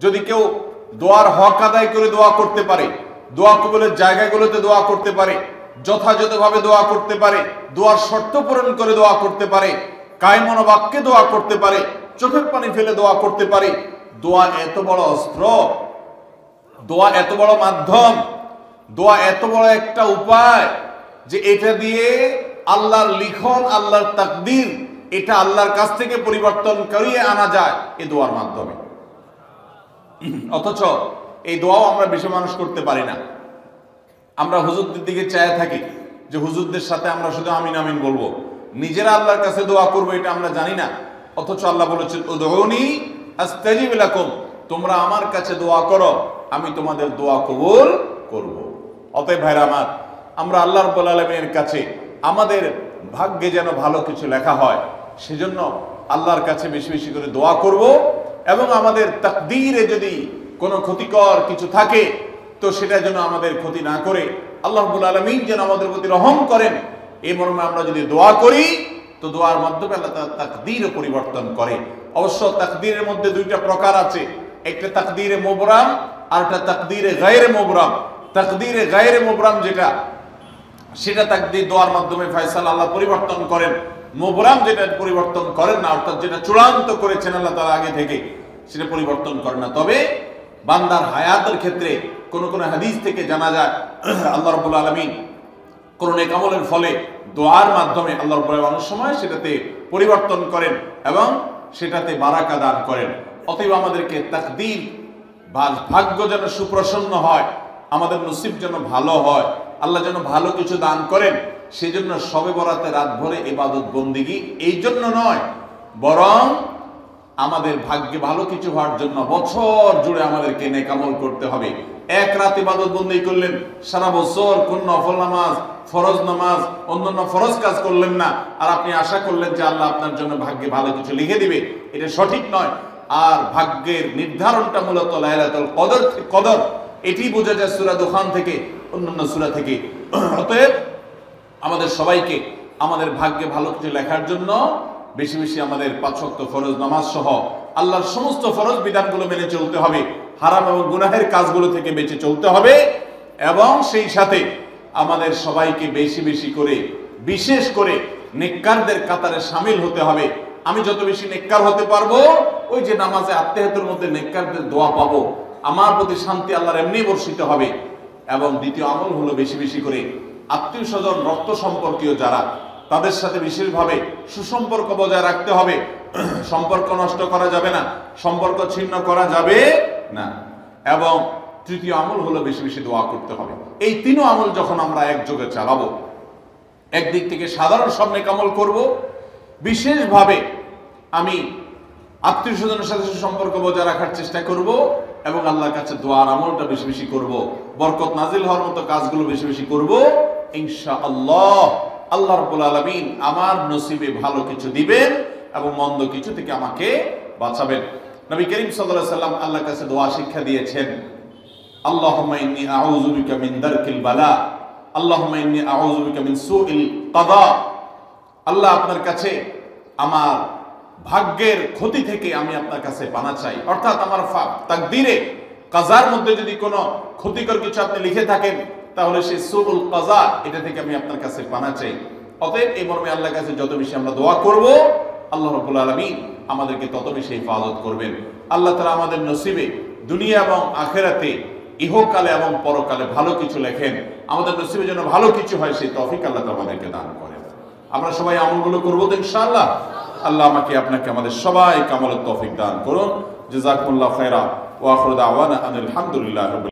যদি কেউ দোয়ার হক আদায় করে দোয়া করতে পারে, দোয়া কবুলের জায়গাগুলোতে দোয়া করতে পারে, যথাযথভাবে দোয়া করতে পারে, দোয়ার শর্ত পূরণ করে দোয়া করতে পারে, কায়মনোবাক্যে দোয়া করতে পারে, চোখের পানি ফেলে দোয়া করতে পারে, দোয়া এত বড় অস্ত্র, দোয়া এত বড় মাধ্যম, দোয়া এত বড় একটা উপায় যে এটা দিয়ে আল্লাহর লিখন, আল্লাহর তাকদীর, এটা আল্লাহর কাছ থেকে পরিবর্তন করিয়ে আনা যায় এই দোয়ার মাধ্যমে। অথচ এই দোয়াও আমরা বেশি মানুষ করতে পারি না। আমরা হুজুরদের দিকে চায় থাকি যে হুজুরদের সাথে আমরা শুধু আমিন আমিন বলবো, নিজেরা আল্লাহর কাছে দোয়া করবো এটা আমরা জানি না। অথচ আল্লাহ বলেছেন উদউনি আস্তাজিব লাকুম, তোমরা আমার কাছে দোয়া করো, আমি তোমাদের দোয়া কবুল করব। অতএব ভাইরা আমার, আমরা আল্লাহ রাব্বুল আলামিনের কাছে আমাদের ভাগ্যে যেন ভালো কিছু লেখা হয়, সেজন্য আল্লাহর কাছে বেশি বেশি করে দোয়া করব। এবং আমাদের তাকদীরে যদি কোনো ক্ষতিকর কিছু থাকে তো সেটা যেন আমাদের ক্ষতি না করে আল্লাহ রাব্বুল আলামিন যেন আমাদের প্রতি রহম করেন, এই মর্মে আমরা যদি দোয়া করি তো দোয়ার মাধ্যমে আল্লাহ তাআলা তাকদীরও পরিবর্তন করে। অবশ্য তাকদীরের মধ্যে দুইটা প্রকার আছে, একটা তাকদীরে মুবরাম আর একটা তাকদীরে গায়রে মুবরাম। তাকদীরে গায়রে মুবরাম যেটা, সেটা তাকদীর দোয়ার মাধ্যমে ফয়সালা আল্লাহ পরিবর্তন করেন। মুবরাম যেটা পরিবর্তন করেন না, অর্থাৎ যেটা চূড়ান্ত করেছেন আল্লাহ তাআলা আগে থেকে, সেটা পরিবর্তন করেন না। তবে বান্দার হায়াতের ক্ষেত্রে কোন কোন হাদিস থেকে জানা যায় আল্লাহ রাব্বুল আলামিন কোন নেক আমলের ফলে দোয়ার মাধ্যমে আল্লাহ রাব্বুল আলামিন অনেক সময় সেটাতে পরিবর্তন করেন এবং সেটাতে বারাকা দান করেন। অতএব আমাদেরকে তাকদীর বা ভাগ্য যেন সুপ্রসন্ন হয়, আমাদের নসিব যেন ভালো হয়, আল্লাহ যেন ভালো কিছু দান করেন, সেজন্য শবে বরাতে রাত ভরে ইবাদত বন্দিগি এই জন্য নয়, বরং আমাদের ভাগ্যে ভালো কিছু হওয়ার জন্য বছর জুড়ে আমাদেরকে নেক আমল করতে হবে। এক রাত ইবাদত বন্দেগি করলেন, সারা বছর কোন নফল নামাজ, ফরজ নামাজ, অন্যান্য ফরজ কাজ করলেন না, আর আপনি আশা করলেন যে আল্লাহ আপনার জন্য ভাগ্যে ভালো কিছু লিখে দিবে, এটা সঠিক নয়। আর ভাগ্যের নির্ধারণটা মূলত লাইলাতুল কদর, এটি বোঝা যায় সূরা দুখান থেকে, অন্যান্য সূরা থেকে। অতএব আমাদের সবাইকে আমাদের ভাগ্যে ভালো কিছু লেখার জন্য বেশি বেশি আমাদের 5 ওয়াক্ত ফরজ নামাজ সহ আল্লাহর সমস্ত ফরজ বিধানগুলো মেনে চলতে হবে, হারাম এবং গুনাহের কাজগুলো থেকে বেঁচে চলতে হবে, এবং সেই সাথে আমাদের সবাইকে বেশি বেশি করে বিশেষ করে নেককারদের কাতারে শামিল হতে হবে। আমি যত বেশি নেককার হতে পারবো, ওই যে নামাজে আত্মীয়তার মধ্যে নেককারদের দোয়া পাবো, আমার প্রতি শান্তি আল্লাহর এমনি বর্ষিত হবে। এবং দ্বিতীয় আমল হলো বেশি বেশি করে আত্মীয় স্বজন, রক্ত সম্পর্কীয় যারা, তাদের সাথে বিশেষভাবে সুসম্পর্ক বজায় রাখতে হবে। সম্পর্ক নষ্ট করা যাবে না, সম্পর্ক ছিন্ন করা যাবে না। এবং তৃতীয় আমল হলো বেশি বেশি দোয়া করতে হবে। এই তিনও আমল যখন আমরা একযোগে চালাবো, একদিক থেকে সাধারণ সব নেক আমল করব, বিশেষভাবে আমি আত্মীয় স্বজনের সাথে সম্পর্ক বজায় রাখার চেষ্টা করব, এবং আল্লাহর কাছে দোয়ার আমলটা বেশি বেশি করব, বরকত নাজিল হওয়ার মতো কাজগুলো বেশি বেশি করব, ইনশাআল্লাহ আল্লাহ রাব্বুল আলামিন আমার নসিবে ভালো কিছু দিবেন এবং মন্দ কিছু থেকে আমাকে বাঁচাবেন। নবী করিম সাল্লাল্লাহু আলাইহি সাল্লাম আল্লাহর কাছে দোয়া শিক্ষা দিয়েছেন, আল্লাহুম্মা ইন্নী আউযু বিকা মিন দারকিল বালা, আল্লাহুম্মা ইন্নী আউযু বিকা মিন সুইল কাদা। আল্লাহ, আপনার কাছে আমার ভাগ্যের ক্ষতি থেকে আমি আপনার কাছে পানা চাই। অর্থাৎ আমার তাকদীরে কাজার মধ্যে যদি কোনো ক্ষতিকর কিছু আপনি লিখে থাকেন, তাহলে সেই সুউল কাজা, এটা থেকে আমি আপনার কাছে পানা চাই। অতএব এই মর্মে আল্লাহর কাছে যত বেশি আমরা দোয়া করব, আল্লাহ রাব্বুল আলামিন আমাদেরকে তত বেশি হিফাজত করবেন। আল্লাহ তাআলা আমাদের নসিবে দুনিয়া এবং আখিরাতে, ইহকালে এবং পরকালে ভালো কিছু লেখেন, আমাদের নসিবে যেন ভালো কিছু হয় সেই তৌফিক আল্লাহ তাআলা আমাদেরকে দান করেন। আমরা সবাই আমলগুলো করবো তো ইনশাআল্লাহ। আল্লাহ আমাকে আপনাকে আমাদের সবাইকে আমলের তৌফিক দান করুন। জাযাকুমুল্লাহু খায়রা ওয়া আখিরু দাওয়ানা আনিল হামদুলিল্লাহি।